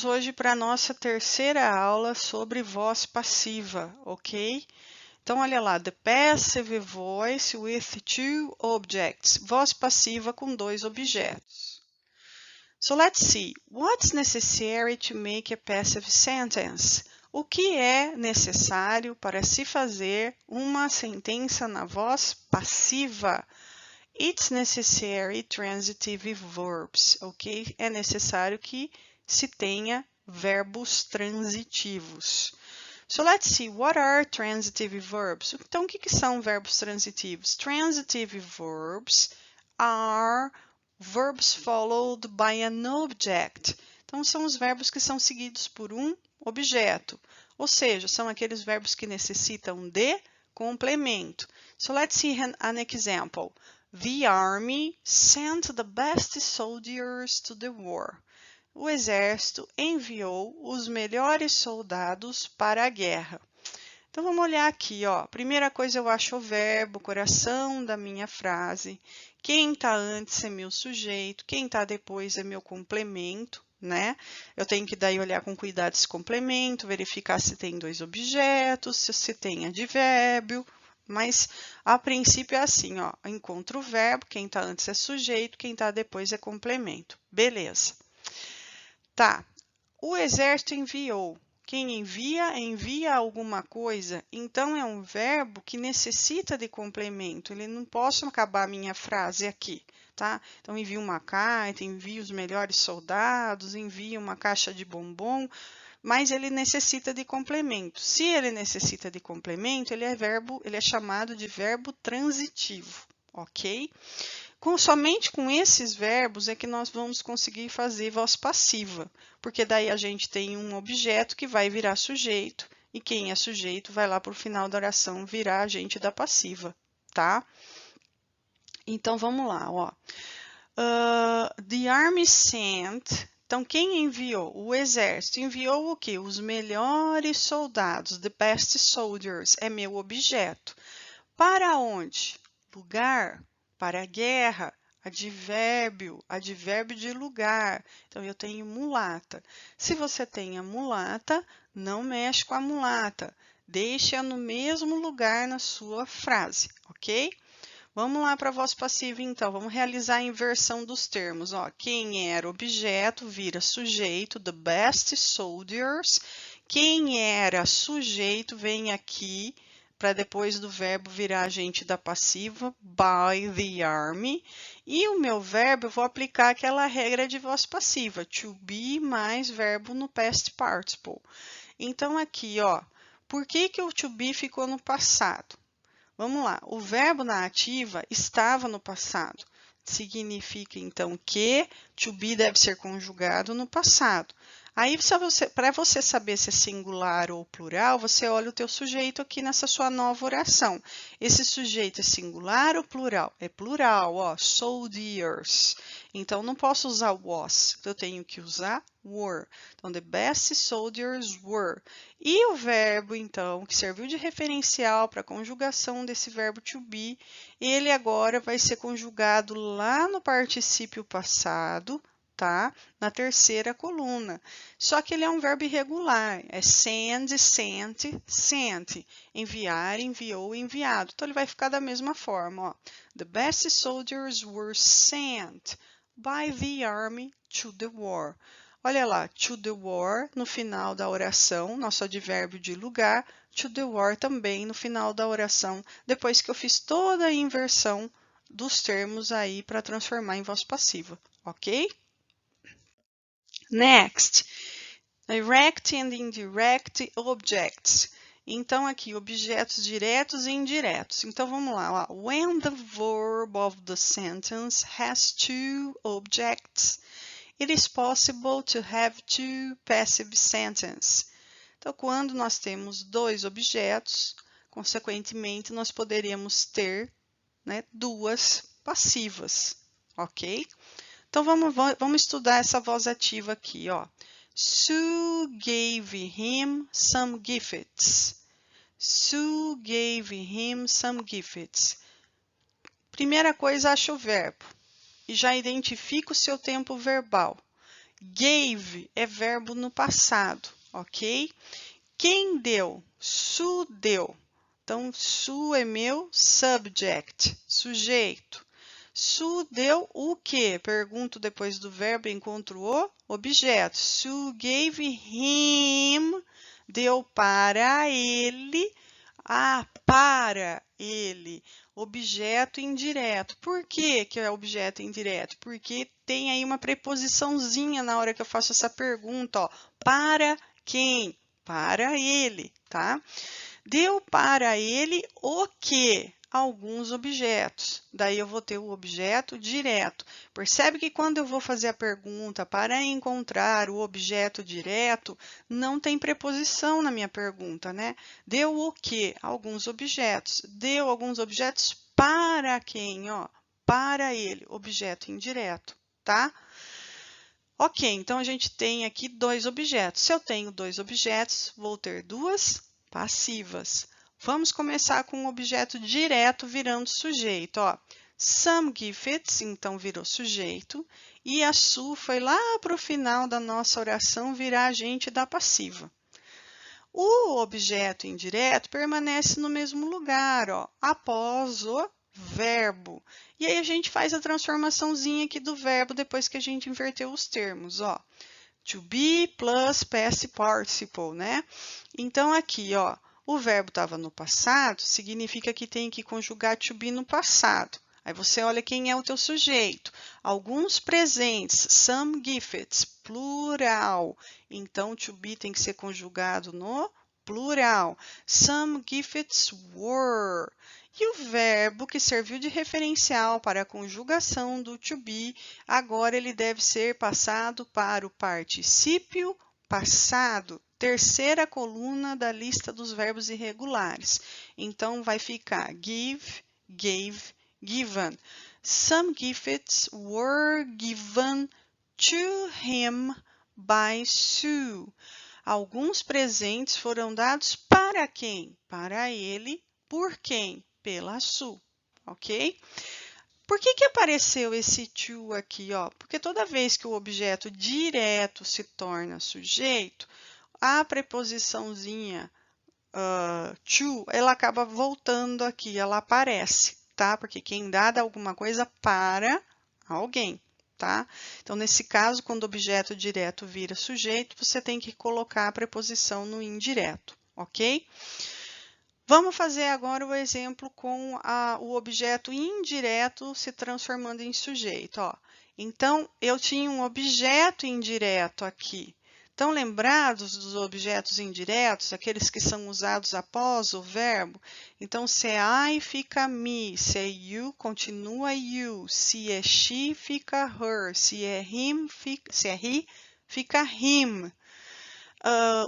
hoje para a nossa terceira aula sobre voz passiva, ok? Então, olha lá, the passive voice with two objects. Voz passiva com dois objetos. So, let's see. What's necessary to make a passive sentence? O que é necessário para se fazer uma sentença na voz passiva? It's necessary transitive verbs, ok? É necessário que se tenha verbos transitivos. So let's see, what are transitive verbs? Então, o que são verbos transitivos? Transitive verbs are verbs followed by an object. Então, são os verbos que são seguidos por um objeto. Ou seja, são aqueles verbos que necessitam de complemento. So let's see an example. The army sent the best soldiers to the war. O exército enviou os melhores soldados para a guerra. Então, vamos olhar aqui, ó. Primeira coisa, eu acho o verbo, coração da minha frase. Quem está antes é meu sujeito, quem está depois é meu complemento, né? Eu tenho que daí olhar com cuidado esse complemento, verificar se tem dois objetos, se tem advérbio. Mas, a princípio, é assim, ó. Encontro o verbo, quem está antes é sujeito, quem está depois é complemento. Beleza. Tá. O exército enviou. Quem envia, envia alguma coisa. Então, é um verbo que necessita de complemento. Ele não posso acabar a minha frase aqui, tá? Então, envia uma carta, envia os melhores soldados, envia uma caixa de bombom, mas ele necessita de complemento. Se ele necessita de complemento, ele é chamado de verbo transitivo, ok? Somente com esses verbos é que nós vamos conseguir fazer voz passiva, porque daí a gente tem um objeto que vai virar sujeito, e quem é sujeito vai lá para o final da oração virar agente da passiva, tá? Então, vamos lá, ó. The army sent. Então, quem enviou? O exército enviou o quê? Os melhores soldados, the best soldiers, é meu objeto. Para onde? Lugar, para a guerra, advérbio, advérbio de lugar. Então, eu tenho mulata. Se você tem a mulata, não mexe com a mulata. Deixe-a no mesmo lugar na sua frase, ok? Vamos lá para a voz passiva, então. Vamos realizar a inversão dos termos. Ó, quem era objeto vira sujeito, the best soldiers. Quem era sujeito vem aqui para depois do verbo virar agente da passiva, by the army. E o meu verbo, eu vou aplicar aquela regra de voz passiva, to be mais verbo no past participle. Então, aqui, ó, por que o to be ficou no passado? Vamos lá, o verbo na ativa estava no passado. Significa, então, que to be deve ser conjugado no passado. Aí, para você saber se é singular ou plural, você olha o teu sujeito aqui nessa sua nova oração. Esse sujeito é singular ou plural? É plural, ó, soldiers. Então, não posso usar was, eu tenho que usar were. Então, the best soldiers were. E o verbo, então, que serviu de referencial para a conjugação desse verbo to be, ele agora vai ser conjugado lá no particípio passado, tá? Na terceira coluna. Só que ele é um verbo irregular. É send, sent, sent. Enviar, enviou, enviado. Então, ele vai ficar da mesma forma, ó. The best soldiers were sent by the army to the war. Olha lá, to the war no final da oração, nosso advérbio de lugar, to the war também no final da oração, depois que eu fiz toda a inversão dos termos aí para transformar em voz passiva, ok? Next, direct and indirect objects. Então, aqui, objetos diretos e indiretos. Então, vamos lá. Ó. When the verb of the sentence has two objects, it is possible to have two passive sentences. Então, quando nós temos dois objetos, consequentemente, nós poderíamos ter, né, duas passivas, ok? Então, vamos estudar essa voz ativa aqui, ó. Sue gave him some gifts. Sue gave him some gifts. Primeira coisa, acha o verbo. E já identifica o seu tempo verbal. Gave é verbo no passado, ok? Quem deu? Sue deu. Então, Sue é meu subject, sujeito. Sue deu o quê? Pergunto depois do verbo, encontro o objeto. Sue gave him, deu para ele. Para ele. Objeto indireto. Por que que é objeto indireto? Porque tem aí uma preposiçãozinha na hora que eu faço essa pergunta, ó. Para quem? Para ele, tá? Deu para ele o quê? Alguns objetos. Daí eu vou ter o objeto direto. Percebe que quando eu vou fazer a pergunta para encontrar o objeto direto, não tem preposição na minha pergunta, né? Deu o quê? Alguns objetos. Deu alguns objetos para quem? Ó, para ele, objeto indireto, tá? Ok, então a gente tem aqui dois objetos. Se eu tenho dois objetos, vou ter duas passivas. Vamos começar com um objeto direto virando sujeito. Ó. Some gifts, então virou sujeito. E a Sue foi lá para o final da nossa oração virar agente da passiva. O objeto indireto permanece no mesmo lugar, ó, após o verbo. E aí a gente faz a transformaçãozinha aqui do verbo depois que a gente inverteu os termos, ó. To be plus past participle, né? Então aqui, ó, o verbo estava no passado, significa que tem que conjugar to be no passado. Aí você olha quem é o teu sujeito. Alguns presentes, some gifts, plural. Então, to be tem que ser conjugado no plural. Some gifts were. E o verbo que serviu de referencial para a conjugação do to be, agora ele deve ser passado para o particípio passado, terceira coluna da lista dos verbos irregulares. Então, vai ficar give, gave, given. Some gifts were given to him by Sue. Alguns presentes foram dados para quem? Para ele. Por quem? Pela Sue, ok? Por que que apareceu esse to aqui, ó? Porque toda vez que o objeto direto se torna sujeito, a preposiçãozinha to, ela acaba voltando aqui, ela aparece, tá? Porque quem dá alguma coisa para alguém, tá? Então, nesse caso, quando o objeto direto vira sujeito, você tem que colocar a preposição no indireto, ok? Vamos fazer agora o exemplo com o objeto indireto se transformando em sujeito, ó. Então, eu tinha um objeto indireto aqui. Estão lembrados dos objetos indiretos, aqueles que são usados após o verbo? Então, se é I, fica me. Se é you, continua you. Se é she, fica her. Se é him, se é he, fica him.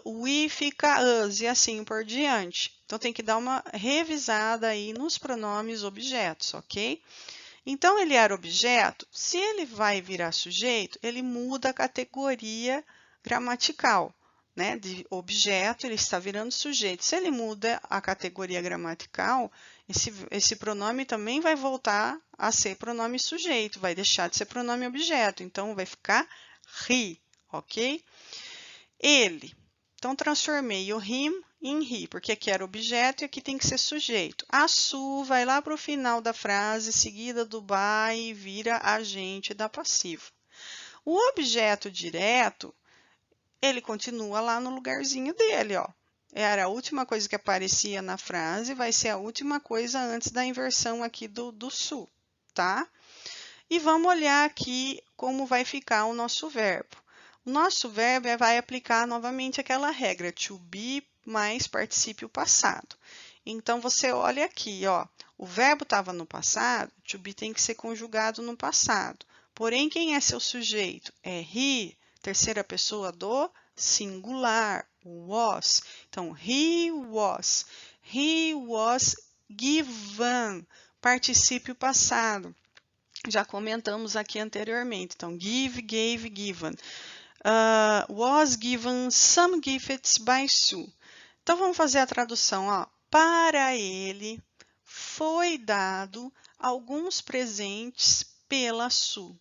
We fica us, e assim por diante. Então, tem que dar uma revisada aí nos pronomes objetos, ok? Então, ele era objeto. Se ele vai virar sujeito, ele muda a categoria gramatical, né? De objeto, ele está virando sujeito. Se ele muda a categoria gramatical, esse pronome também vai voltar a ser pronome sujeito, vai deixar de ser pronome objeto. Então, vai ficar he, ok? Ele. Então, transformei o him em he, porque aqui era objeto e aqui tem que ser sujeito. A Sue vai lá para o final da frase, seguida do by, e vira agente da passiva. O objeto direto, ele continua lá no lugarzinho dele, ó. Era a última coisa que aparecia na frase, vai ser a última coisa antes da inversão aqui do Sue, tá? E vamos olhar aqui como vai ficar o nosso verbo. O nosso verbo vai aplicar novamente aquela regra, to be mais particípio passado. Então, você olha aqui, ó, o verbo estava no passado, to be tem que ser conjugado no passado. Porém, quem é seu sujeito? É he, terceira pessoa do singular, was. Então, he was given, particípio passado. Já comentamos aqui anteriormente. Então, give, gave, given. Was given some gifts by Sue. Então, vamos fazer a tradução. Ó. Para ele foi dado alguns presentes pela Sue.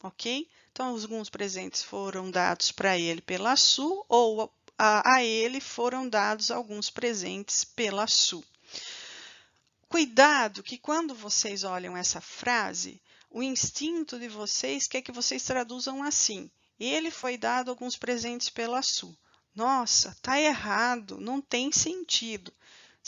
ok? Então, alguns presentes foram dados para ele pela Sue, ou a ele foram dados alguns presentes pela Sue. Cuidado que quando vocês olham essa frase, o instinto de vocês quer que vocês traduzam assim: ele foi dado alguns presentes pela Sue. Nossa, tá errado, não tem sentido.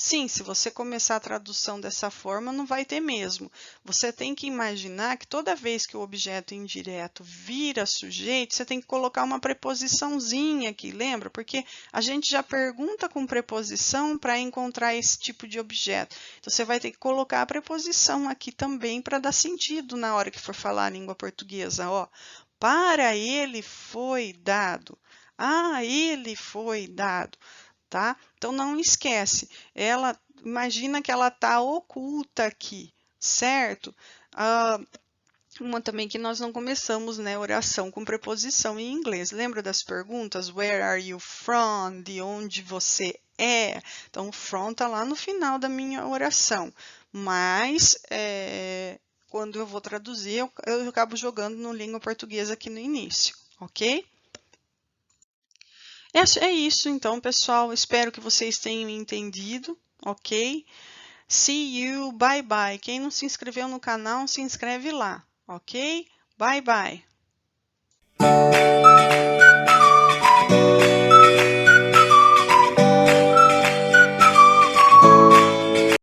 Sim, se você começar a tradução dessa forma, não vai ter mesmo. Você tem que imaginar que toda vez que o objeto indireto vira sujeito, você tem que colocar uma preposiçãozinha aqui, lembra? Porque a gente já pergunta com preposição para encontrar esse tipo de objeto. Então, você vai ter que colocar a preposição aqui também para dar sentido na hora que for falar a língua portuguesa. Ó, para ele foi dado. Ah, ele foi dado. Tá? Então, não esquece, imagina que ela está oculta aqui, certo? Uma também que nós não começamos, né, oração com preposição em inglês. Lembra das perguntas? Where are you from? De onde você é? Então, from está lá no final da minha oração. Mas, quando eu vou traduzir, eu acabo jogando no língua portuguesa aqui no início, ok? É isso, então, pessoal. Espero que vocês tenham entendido, ok? See you, bye bye. Quem não se inscreveu no canal, se inscreve lá, ok? Bye bye.